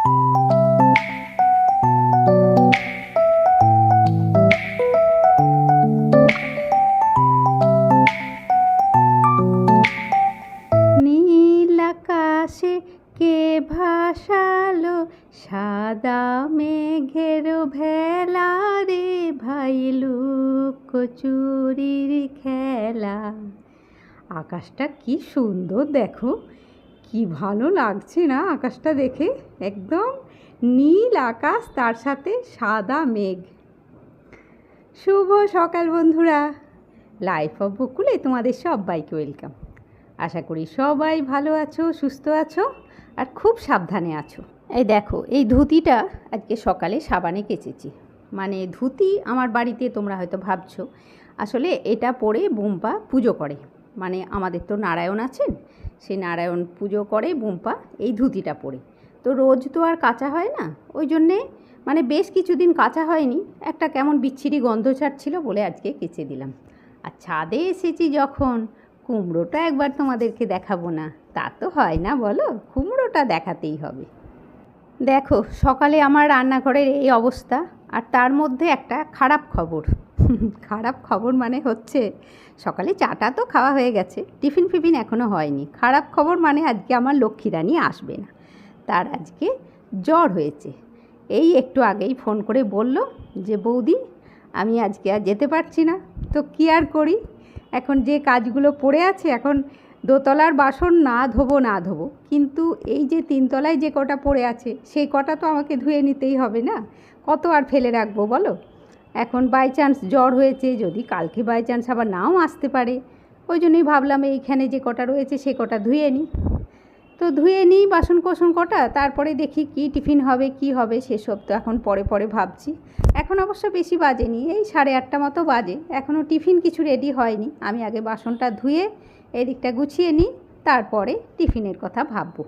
নীল আকাশে কে ভাসালো সাদা মেঘের ভেলা রে ভাই লুকোচুরির খেলা। আকাশটা কি সুন্দর দেখো, কি ভালো লাগছে না আকাশটা দেখে। একদম নীল আকাশ, তার সাথে সাদা মেঘ। শুভ সকাল বন্ধুরা, লাইফ অফ বকুলে তোমাদের সবাইকে ওয়েলকাম। আশা করি সবাই ভালো আছো, সুস্থ আছো আর খুব সাবধানে আছো। এই দেখো, এই ধুতিটা আজকে সকালে সাবানে কেচেছি। মানে ধুতি আমার বাড়িতে তোমরা হয়তো ভাবছো, আসলে এটা পরে বুম্পা পুজো করে। মানে আমাদের তো নারায়ণ আছেন, সেই নারায়ণ পুজো করে বুম্পা এই ধুতিটা পরে। তো রোজ তো আর কাচা হয় না, ওই জন্যে মানে বেশ কিছুদিন কাচা হয়নি, একটা কেমন বিচ্ছিরি গন্ধ ছাড়ছিল বলে আজকে কেচে দিলাম। আর ছাদে এসেছি যখন, কুমড়োটা একবার তোমাদেরকে দেখাবো না তা তো হয় না বলো, কুমড়োটা দেখাতেই হবে। দেখো সকালে আমার রান্নাঘরের এই অবস্থা, আর তার মধ্যে একটা খারাপ খবর। খারাপ খবর মানে হচ্ছে, সকালে চাটা তো খাওয়া হয়ে গেছে, টিফিন ফিফিন এখনও হয়নি। খারাপ খবর মানে আজকে আমার লক্ষ্মীরানী আসবে না, তার আজকে জ্বর হয়েছে। এই একটু আগেই ফোন করে বলল যে বৌদি আমি আজকে আর যেতে পারছি না। তো কী আর করি, এখন যে কাজগুলো পড়ে আছে, এখন দোতলার বাসন না ধোবো, কিন্তু এই যে তিনতলায় যে কটা পড়ে আছে সেই কটা তো আমাকে ধুয়ে নিতেই হবে না, কত আর ফেলে রাখবো বলো। এখন বাই চান্স জ্বর হয়েছে, যদি কালকে বাই চান্স আবার নাও আসতে পারে, ওই জন্যই ভাবলাম এইখানে যে কটা রয়েছে সে কটা ধুয়ে নিই। তো ধুয়ে নিই বাসন কোসন কটা, তারপরে দেখি কি টিফিন হবে কি হবে সেসব তো এখন পরে পরে ভাবছি। এখন অবশ্য বেশি বাজেনি, এই 8:30 মতো বাজে, এখনও টিফিন কিছু রেডি হয়নি। আমি আগে বাসনটা ধুয়ে এদিকটা গুছিয়ে নিই, তারপরে টিফিনের কথা ভাববো।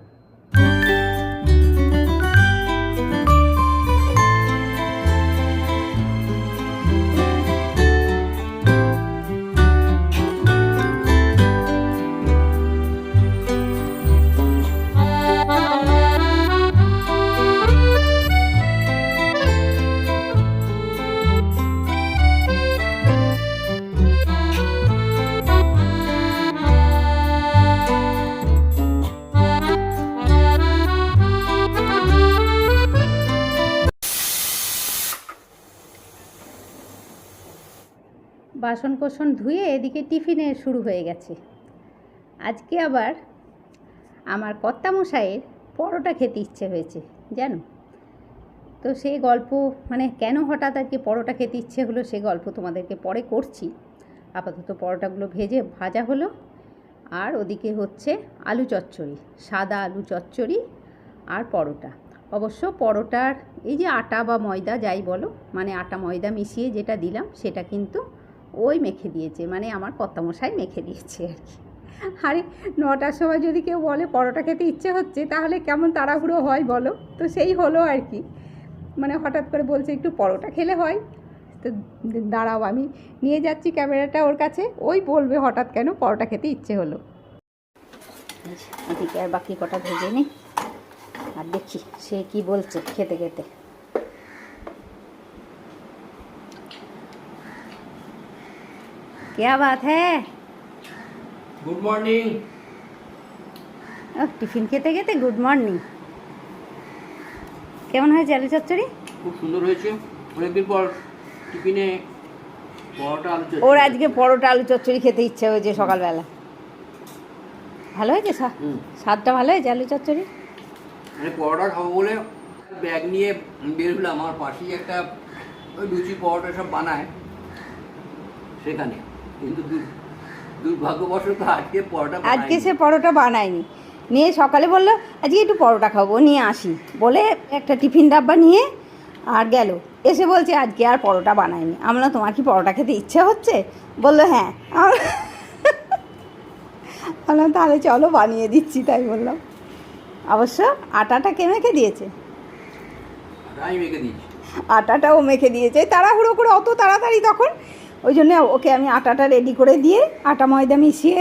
বাসন কোসন ধুয়ে এদিকে টিফিনের শুরু হয়ে গেছে। আজকে আবার আমার কর্তামশাইয়ের পরোটা খেতে ইচ্ছে হয়েছে জানো। তো সেই গল্প, মানে কেন হঠাৎ আজকে পরোটা খেতে ইচ্ছে হলো সে গল্প তোমাদেরকে পরে করছি। আপাতত পরোটাগুলো ভাজা হলো, আর ওদিকে হচ্ছে আলু চচ্চড়ি, সাদা আলু চচ্চড়ি আর পরোটা। অবশ্য পরোটার এই যে আটা বা ময়দা যাই বলো, মানে আটা ময়দা মিশিয়ে যেটা দিলাম সেটা কিন্তু ওই মেখে দিয়েছে, মানে আমার কর্তামশাই মেখে দিয়েছে আর কি। আরে 9টার সময় যদি কেউ বলে পরোটা খেতে ইচ্ছে হচ্ছে, তাহলে কেমন তাড়াহুড়ো হয় বলো। তো সেই হলো আর কি, মানে হঠাৎ করে বলছে একটু পরোটা খেলে হয়। তো দাঁড়াও আমি নিয়ে যাচ্ছি ক্যামেরাটা ওর কাছে, ওই বলবে হঠাৎ কেন পরোটা খেতে ইচ্ছে হলো। এদিকে আর বাকি কটা ভেজে নিই, আর দেখি সে কি বলছে খেতে খেতে। क्या बात है? Good morning. টিফিন খেতে খেতে গুড মর্নিং। কেমন হয়েছে আলু চচ্চড়ি? খুব সুন্দর হয়েছে, অনেকদিন পর টিফিনে পরোটা আলু চচ্চড়ি। ওর আজকে পরোটা আলু চচ্চড়ি খেতে ইচ্ছে হয়েছে সকালবেলা। ভালো হয়েছে, স্বাদটা ভালো হয়েছে আলু চচ্চড়ি। মানে পরোটা খাবো বলে ব্যাগ নিয়ে বের হলাম, আমার পাশেই একটা ওই লুচি পরোটা সব বানায় সেখানে, কিন্তু দুর্ভাগ্যবশত আজকে সে পরোটা বানায়নি। নিয়ে সকালে বললো আজকে একটু পরোটা খাবো, নিয়ে আসি বলে একটা টিফিন ডাব্বা নিয়ে আর গেল। এসে বলছে আজকে আর পরোটা বানায়নি। আমরা তোমার কি পরোটা খেতে ইচ্ছে হচ্ছে? বললো হ্যাঁ। বললাম তাহলে চলো বানিয়ে দিচ্ছি। তাই বললাম। অবশ্য আটাটা কে মেখে দিয়েছে? আটাটা ও মেখে দিয়েছে তাড়াহুড়ো করে, অত তাড়াতাড়ি তখন। ওই জন্য ওকে আমি আটাটা রেডি করে দিয়ে, আটা ময়দা মিশিয়ে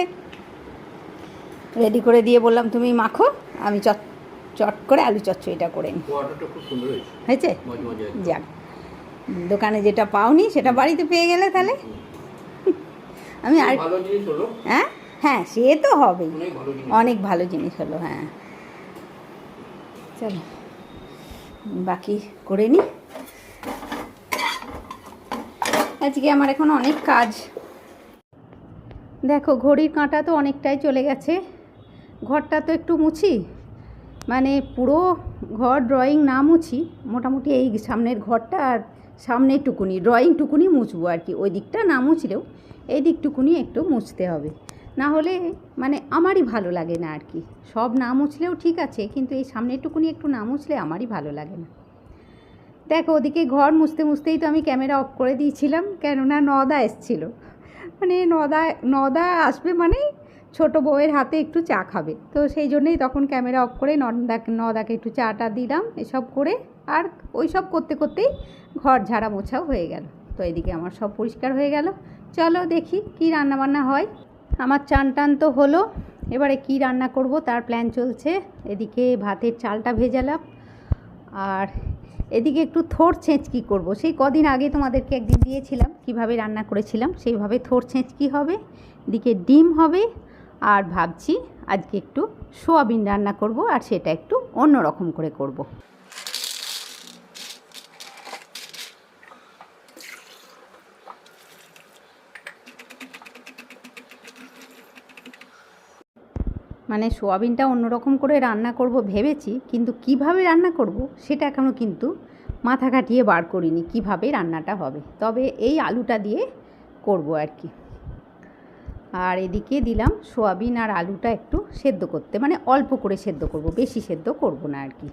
রেডি করে দিয়ে বললাম তুমি মাখো, আমি চট করে আলু চচ্চড়িটা করে নিই। পরোটাটা খুব সুন্দর হয়েছে, হয়েছে? মজা যাক, দোকানে যেটা পাওনি সেটা বাড়িতে পেয়ে গেলে তাহলে। আমি আর ভালো জিনিস হলো। হ্যাঁ হ্যাঁ, সে তো হবেই, অনেক ভালো জিনিস। অনেক ভালো জিনিস হলো। হ্যাঁ, চলো বাকি করে নিই। আজকে আমার এখন অনেক কাজ। দেখো ঘড়ির কাঁটা তো অনেকটাই চলে গেছে। ঘরটা তো একটু মুছি, মানে পুরো ঘর ড্রয়িং না মুছি, মোটামুটি এই সামনের ঘরটা আর সামনের টুকুনি ড্রয়িং টুকুনি মুছবো আর কি। ওই দিকটা না মুছলেও এই দিকটুকুনি একটু মুছতে হবে, না হলে মানে আমারই ভালো লাগে না আর কি। সব না মুছলেও ঠিক আছে, কিন্তু এই সামনের টুকুনি একটু না মুছলে আমারই ভালো লাগে না। দেখো ওদিকে ঘর মুছতে মুছতেই তো আমি ক্যামেরা অফ করে দিয়েছিলাম, কেননা নদা এসছিল। মানে নদা আসবে মানে ছোটো বউয়ের হাতে একটু চা খাবে, তো সেই জন্যেই তখন ক্যামেরা অফ করে নদাকে একটু চাটা দিলাম এসব করে। আর ওই সব করতে করতেই ঘর ঝাড়া মোছাও হয়ে গেল। তো এদিকে আমার সব পরিষ্কার হয়ে গেল। চলো দেখি কি রান্নাবান্না হয়। আমার চান টান তো হলো, এবারে কি রান্না করব তার প্ল্যান চলছে। এদিকে ভাতের চালটা ভেজালাম, আর এদিকে একটু থোড় ছেঁচকি করব। সেই কদিন আগে তোমাদেরকে একদিন দিয়েছিলাম কিভাবে রান্না করেছিলাম, সেইভাবে থোড় ছেঁচকি হবে। এদিকে ডিম হবে, আর ভাবছি আজকে একটু সোয়াবিন রান্না করব, আর সেটা একটু অন্য রকম করে করব। মানে সোয়াবিনটা অন্যরকম করে রান্না করব ভেবেছি, কিন্তু কিভাবে রান্না করব সেটা এখনও কিন্তু মাথা খাটিয়ে বার করিনি কিভাবে রান্নাটা হবে। তবে এই আলুটা দিয়ে করব আর কি। আর এদিকে দিলাম সোয়াবিন আর আলুটা একটু সেদ্ধ করতে, মানে অল্প করে সেদ্ধ করব, বেশি সেদ্ধ করব না আর কি।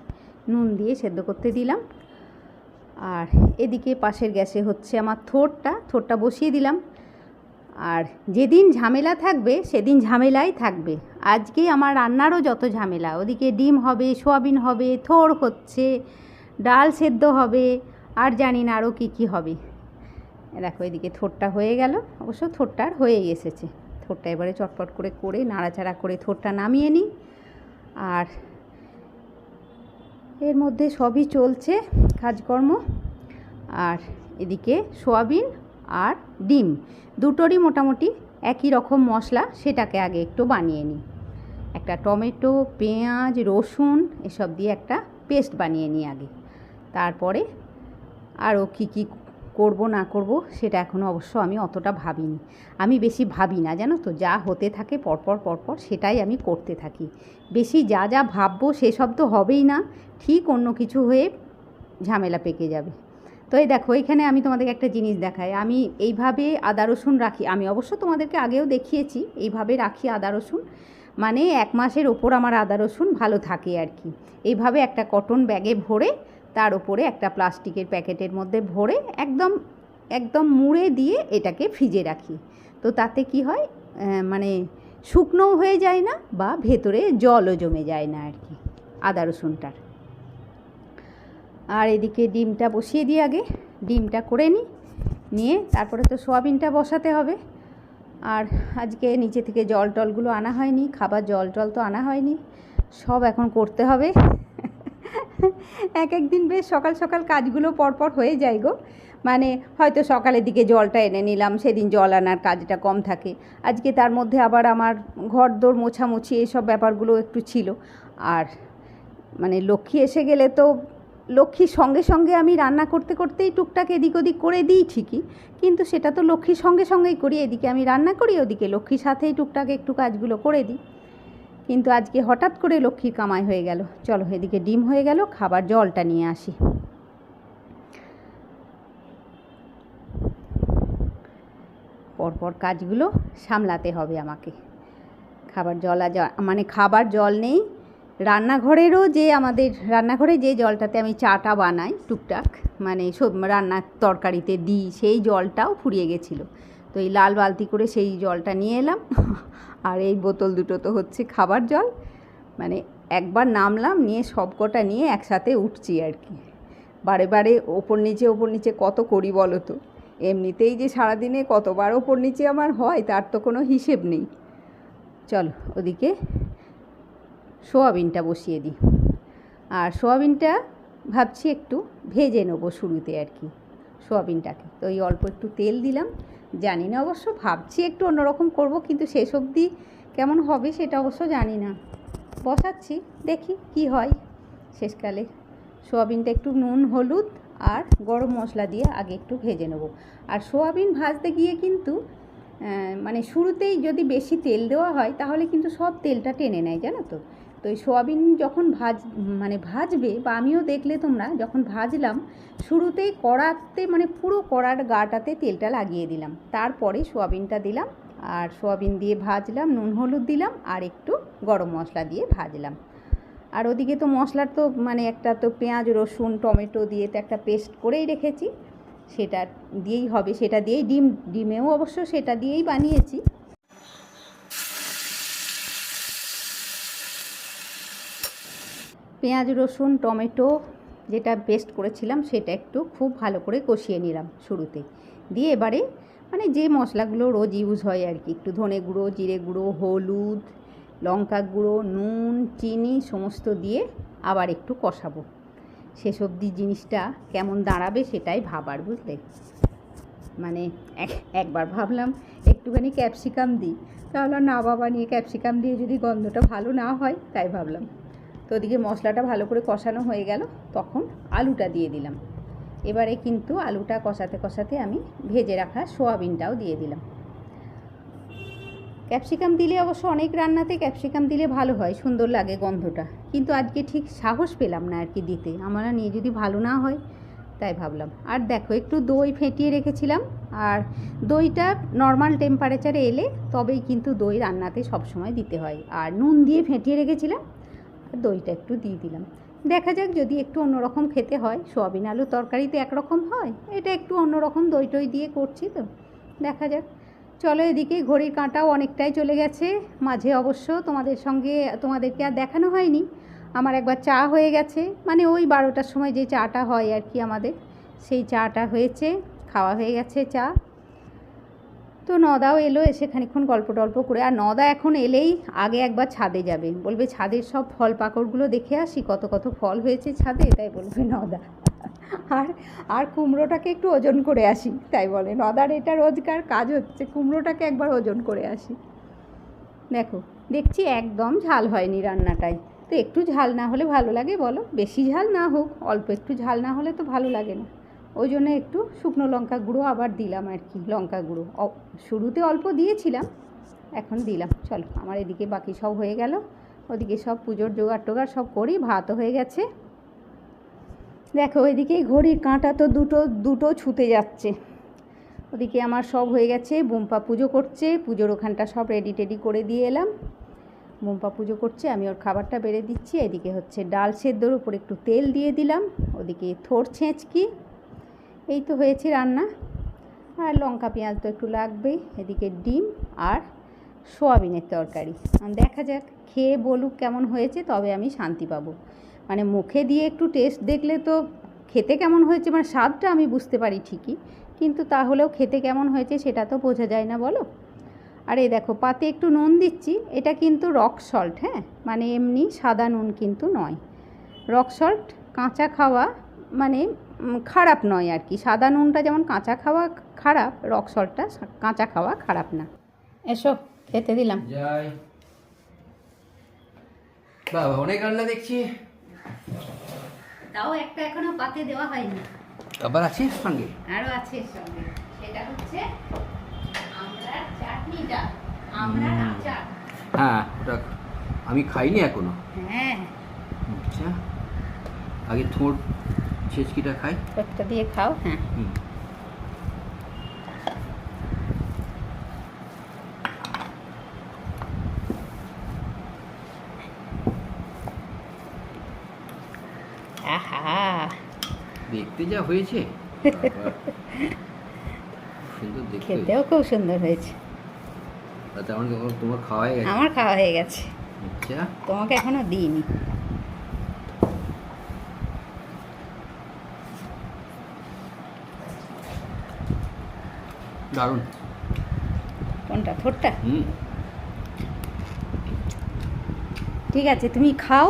নুন দিয়ে সেদ্ধ করতে দিলাম। আর এদিকে পাশের গ্যাসে হচ্ছে আমার থোড়টা বসিয়ে দিলাম। আর যেদিন ঝামেলা থাকবে সেদিন ঝামেলাই থাকবে। আজকে আমার রান্নারও যত ঝামেলা, ওদিকে ডিম হবে, সোয়াবিন হবে, থোড় হচ্ছে, ডাল সেদ্ধ হবে, আর জানি না আরও কী কী হবে। দেখো এদিকে থোড়টা হয়ে গেল, অবশ্য থোড়টা আর হয়েই এসেছে। থোড়টা এবারে চটপট করে নাড়াচাড়া করে থোড়টা নামিয়ে নিই। আর এর মধ্যে সবই চলছে কাজকর্ম। আর এদিকে সোয়াবিন আর ডিম দুটোরই মোটামুটি একই রকম মশলা, সেটাকে আগে একটু বানিয়ে নিই। একটা টমেটো, পেঁয়াজ, রসুন এসব দিয়ে একটা পেস্ট বানিয়ে নিই আগে। তারপরে আরও কী কী করব না করব সেটা এখনও অবশ্য আমি অতটা ভাবিনি। আমি বেশি ভাবি না, জানো তো, যা হতে থাকে পরপর সেটাই আমি করতে থাকি। বেশি যা ভাববো সেসব তো হবেই না, ঠিক অন্য কিছু হয়ে ঝামেলা পেকে যাবে। তো এই দেখো এখানে আমি তোমাদেরকে একটা জিনিস দেখাই। আমি এইভাবে আদা রসুন রাখি, আমি অবশ্য তোমাদেরকে আগেও দেখিয়েছি এইভাবে রাখি আদা রসুন, মানে 1 মাসের ওপর আমার আদা রসুন ভালো থাকে আর কি। এইভাবে একটা কটন ব্যাগে ভরে তার ওপরে একটা প্লাস্টিকের প্যাকেটের মধ্যে ভরে একদম মুড়ে দিয়ে এটাকে ফ্রিজে রাখি। তো তাতে কি হয়, মানে শুকনোও হয়ে যায় না, বা ভেতরে জলও জমে যায় না আর কি আদা রসুনটার। আর এদিকে ডিমটা বসিয়ে দিই, আগে ডিমটা করে নিয়ে তারপরে তো সোয়াবিনটা বসাতে হবে। আর আজকে নিচে থেকে জল টলগুলো আনা হয়নি, খাবার জল টল তো আনা হয়নি, সব এখন করতে হবে। এক দিন বেশ সকাল সকাল কাজগুলো পরপর হয়ে যায় গো। মানে হয়তো সকালের দিকে জলটা এনে নিলাম, সেদিন জল আনার কাজটা কম থাকে। আজকে তার মধ্যে আবার আমার ঘর দোর মোছামুছি এইসব ব্যাপারগুলো একটু ছিল। আর মানে লক্ষ্মী এসে গেলে তো লক্ষ্মীর সঙ্গে আমি রান্না করতেই টুকটাক এদিক ওদিক করে দিই ঠিকই, কিন্তু সেটা তো লক্ষ্মীর সঙ্গেই করি। এদিকে আমি রান্না করি, ওদিকে লক্ষ্মীর সাথেই টুকটাক একটু কাজগুলো করে দিই। কিন্তু আজকে হঠাৎ করে লক্ষ্মীর কামাই হয়ে গেল। চলো এদিকে ডিম হয়ে গেল, খাবার জলটা নিয়ে আসি। পরপর কাজগুলো সামলাতে হবে আমাকে। খাবার জল নেই। রান্নাঘরেরও যে আমাদের রান্নাঘরে যে জলটাতে আমি চাটা বানাই টুকটাক, মানে সব রান্নার তরকারিতে দিই, সেই জলটাও ফুরিয়ে গেছিলো। তো এই লাল বালতি করে সেই জলটা নিয়ে এলাম। আর এই বোতল দুটো তো হচ্ছে খাবার জল। মানে একবার নামলাম, নিয়ে সব কটা নিয়ে একসাথে উঠছি আর কি। বারে ওপর নিচে কত করি বলো তো। এমনিতেই যে সারাদিনে কতবার ওপর নিচে আমার হয় তার তো কোনো হিসেব নেই। চলো ওদিকে সোয়াবিনটা বসিয়ে দিই। আর সোয়াবিনটা ভাবছি একটু ভেজে নেবো শুরুতে আর কি, সোয়াবিনটাকে। তো এই অল্প একটু তেল দিলাম, জানি না অবশ্য, ভাবছি একটু অন্যরকম করব, কিন্তু শেষ অবধি কেমন হবে সেটা অবশ্য জানি না। বসাচ্ছি, দেখি কি হয় শেষকালে। সোয়াবিনটা একটু নুন হলুদ আর গরম মশলা দিয়ে আগে একটু ভেজে নেব। আর সোয়াবিন ভাজতে গিয়ে কিন্তু মানে শুরুতেই যদি বেশি তেল দেওয়া হয় তাহলে কিন্তু সব তেলটা টেনে নেয়, জানো তো। তো এই সোয়াবিন যখন ভাজবে, বা আমিও দেখলে তোমরা যখন ভাজলাম, শুরুতেই কড়াতে মানে পুরো কড়ার গাটাতে তেলটা লাগিয়ে দিলাম, তারপরে সোয়াবিনটা দিলাম, আর সোয়াবিন দিয়ে ভাজলাম, নুন হলুদ দিলাম, আর একটু গরম মশলা দিয়ে ভাজলাম। আর ওদিকে তো মশলার তো মানে একটা তো পেঁয়াজ রসুন টমেটো দিয়ে তো একটা পেস্ট করেই রেখেছি, সেটা দিয়েই হবে, সেটা দিয়েই ডিমেও অবশ্য সেটা দিয়েই বানিয়েছি। পেঁয়াজ রসুন টমেটো যেটা পেস্ট করেছিলাম সেটা একটু খুব ভালো করে কষিয়ে নিলাম শুরুতে, দিয়ে এবারে মানে যে মশলাগুলো রোজ ইউজ হয় আর কি, একটু ধনে গুঁড়ো, জিরে গুঁড়ো, হলুদ, লঙ্কা গুঁড়ো, নুন, চিনি সমস্ত দিয়ে আবার একটু কষাবো। শেষ অবধি জিনিসটা কেমন দাঁড়াবে সেটাই ভাবার, বুঝলে। মানে একবার ভাবলাম একটুখানি ক্যাপসিকাম দিই, তাহলে না বাবা নিয়ে ক্যাপসিকাম দিয়ে যদি গন্ধটা ভালো না হয়, তাই ভাবলাম। তো ওদিকে মশলাটা ভালো করে কষানো হয়ে গেল, তখন আলুটা দিয়ে দিলাম। এবারে কিন্তু আলুটা কষাতে কষাতে আমি ভেজে রাখা সোয়াবিনটাও দিয়ে দিলাম। ক্যাপসিকাম দিলে অবশ্য অনেক রান্নাতে ক্যাপসিকাম দিলে ভালো হয়, সুন্দর লাগে গন্ধটা, কিন্তু আজকে ঠিক সাহস পেলাম না আর কি দিতে, আমরা নিয়ে যদি ভালো না হয়, তাই ভাবলাম। আর দেখো একটু দই ফেটিয়ে রেখেছিলাম, আর দইটা নর্মাল টেম্পারেচারে এলে তবেই কিন্তু দই রান্নাতে সবসময় দিতে হয়। আর নুন দিয়ে ফেটিয়ে রেখেছিলাম, আর দইটা একটু দিয়ে দিলাম। দেখা যাক যদি একটু অন্যরকম খেতে হয়, সোয়াবিন আলু তরকারিতে একরকম হয়, এটা একটু অন্যরকম দই টই দিয়ে করছি, তো দেখা যাক। চলো, এদিকে ঘড়ির কাঁটাও অনেকটাই চলে গেছে। মাঝে অবশ্য তোমাদেরকে আর দেখানো হয়নি, আমার একবার চা হয়ে গেছে, মানে ওই 12টার সময় যে চাটা হয় আর কি আমাদের, সেই চাটা হয়েছে, খাওয়া হয়ে গেছে চা। তো নদাও এলো, এসে খানিকক্ষণ গল্প টল্প করে, আর নদা এখন এলেই আগে একবার ছাদে যাবে, বলবে ছাদের সব ফল পাকড়গুলো দেখে আসি, কত কত ফল হয়েছে ছাদে, তাই বলবে নদা। আর কুমড়োটাকে একটু ওজন করে আসি, তাই বলে নদার এটা রোজকার কাজ হচ্ছে, কুমড়োটাকে একবার ওজন করে আসি। দেখছি একদম ঝাল হয়নি রান্নাটায়, তো একটু ঝাল না হলে ভালো লাগে বলো, বেশি ঝাল না হোক, অল্প একটু ঝাল না হলে তো ভালো লাগে না। ওই জন্য একটু শুকনো লঙ্কা গুঁড়ো আবার দিলাম আর কি, লঙ্কা গুঁড়ো শুরুতে অল্প দিয়েছিলাম, এখন দিলাম। চলো, আমার এদিকে বাকি সব হয়ে গেল, ওদিকে সব পুজোর জোগাড় টোগাড় সব করি, ভাতও হয়ে গেছে। দেখো ওইদিকে ঘড়ির কাঁটা তো দুটো ছুতে যাচ্ছে। ওদিকে আমার সব হয়ে গেছে, বুম্পা পুজো করছে, পুজোর ওখানটা সব রেডি টেডি করে দিয়ে এলাম। বুম্পা পুজো করছে, আমি ওর খাবারটা বেড়ে দিচ্ছি। এদিকে হচ্ছে ডাল সেদ্ধর উপর একটু তেল দিয়ে দিলাম, ওদিকে থোড় ছেঁচকি, এই তো হয়েছে রান্না। আর লঙ্কা পেঁয়াজ তো একটু লাগবেই। এদিকে ডিম আর সোয়াবিনের তরকারি। দেখা যাক, খেয়ে বলুক কেমন হয়েছে, তবে আমি শান্তি পাবো। মানে মুখে দিয়ে একটু টেস্ট দেখলে তো খেতে কেমন হয়েছে, মানে স্বাদটা আমি বুঝতে পারি ঠিকই, কিন্তু তাহলেও খেতে কেমন হয়েছে সেটা তো বোঝা যায় না, বলো। আর এই দেখো পাতে একটু নুন দিচ্ছি, এটা কিন্তু রক সল্ট, হ্যাঁ, মানে এমনি সাদা নুন কিন্তু নয়, রক সল্ট। কাঁচা খাওয়া মানে খারাপ নয় আর কি, সাদা নুনটা যেমন কাঁচা খাওয়া খারাপ, রক সল্টটা কাঁচা খাওয়া খারাপ না। এসো খেতে দিলাম। যাই বাবা, অনেক রান্না দেখছি, তাও একটা এখনো পাতে দেওয়া হয়নি, আবার আছে সঙ্গে, আরও আছে সঙ্গে, সেটা হচ্ছে আমড়ার চাটনিটা, আমড়ার আচার। হ্যাঁ, ওটা আমি খাইনি এখনো। হ্যাঁ, আচ্ছা, আগে থোড় ছেচকিটা খাই, একটা দিয়ে খাও। হ্যাঁ, আহা, দেখতে যা হয়েছে, সুন্দর দেখতে, খেতেও খুব সুন্দর হয়েছে। তেমন তোমার খাওয়া হয়ে গেছে? আমার খাওয়া হয়ে গেছে। আচ্ছা, তোমাকে এখনো দিইনি। দারুণ। কোনটা, থোড়টা? হুম, ঠিক আছে, তুমি খাও,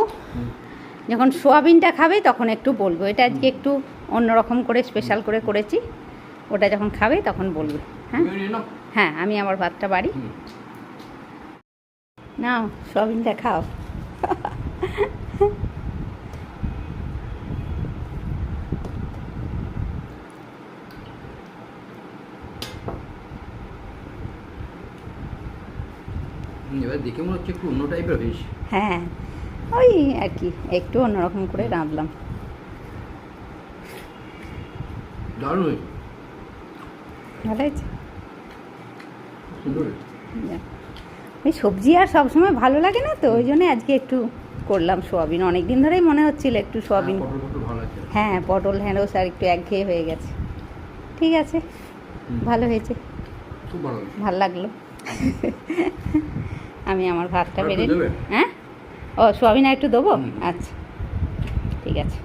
যখন সোয়াবিনটা খাবে তখন একটু বলবো। এটা আজকে একটু অন্যরকম করে স্পেশাল করে করেছি, ওটা যখন খাবে তখন বলবে। হ্যাঁ তুমি নিয়ে নাও। হ্যাঁ, আমি আমার ভাতটা বাড়ি। হুম। নাও সোয়াবিনটা খাও। এবার দেখে মনে হচ্ছে একটু অন্য টাইপের হয়েছে। হ্যাঁ, ওই আর কি একটু অন্যরকম করে রাঁধলাম। দারুণ হয়েছে, ভালো হয়েছে। সুন্দর হয়েছে। ওই সবজি আর সবসময় ভালো লাগে না তো, ওই জন্য আজকে একটু করলাম সোয়াবিন। অনেক দিন ধরেই মনে হচ্ছিল একটু সোয়াবিন। পটল পটল ভালো আছে। হ্যাঁ, পটল ঢ্যাঁড়স আর একটু একঘেয়ে হয়ে গেছে। ঠিক আছে, ভালো হয়েছে, খুব ভালো হয়েছে। ভাল লাগলো। আমি আমার ভাতটা আর একটু বেড়ে দেবে? হ্যাঁ, ও সোয়াবিন আর একটু দেবো। হুম। আচ্ছা ঠিক আছে,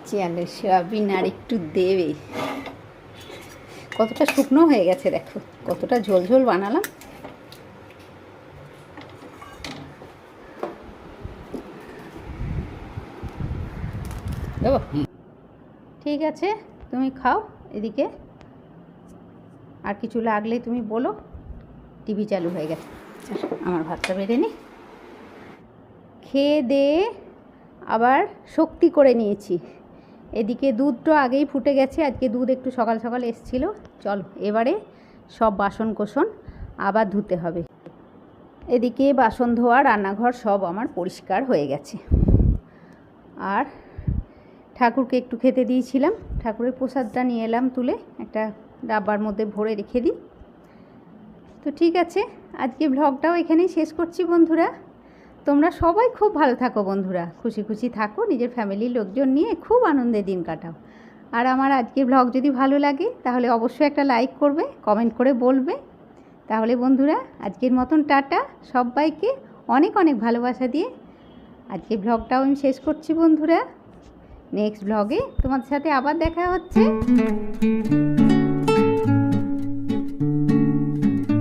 চলো সোয়াবিন আর একটু দেবে। কতটা শুকনো হয়ে গেছে দেখো, কতটা ঝোল ঝোল বানালাম। দেবো? ঠিক আছে, তুমি খাও এদিকে, আর কিছু লাগলে তুমি বলো। টিভি চালু হয়ে গেছে, আমার ভাতটা বেড়ে নি। খেয়ে দিয়ে আবার শক্তি করে নিয়েছি। এদিকে দুধটা আগেই ফুটে গেছে, আজকে দুধ একটু সকাল সকাল এসছিল। চলো এবারে সব বাসন কোসন আবার ধুতে হবে। এদিকে বাসন ধোয়া, রান্নাঘর সব আমার পরিষ্কার হয়ে গেছে। আর ঠাকুরকে একটু খেতে দিয়েছিলাম, ঠাকুরের প্রসাদটা নিয়ে এলাম তুলে, একটা ডাব্বার মধ্যে ভরে রেখে দিই। তো ঠিক আছে, আজকে ব্লগটাও এখানেই শেষ করছি বন্ধুরা। তোমরা সবাই খুব ভালো থাকো বন্ধুরা, খুশি খুশি থাকো, নিজের ফ্যামিলির লোকজন নিয়ে খুব আনন্দে দিন কাটাও। আর আমার আজকের ব্লগ যদি ভালো লাগে তাহলে অবশ্যই একটা লাইক করবে, কমেন্ট করে বলবে। তাহলে বন্ধুরা আজকের মতন টাটা, সবাইকে অনেক অনেক ভালোবাসা দিয়ে আজকে ব্লগটাও আমি শেষ করছি বন্ধুরা। নেক্সট ব্লগে তোমাদের সাথে আবার দেখা হচ্ছে।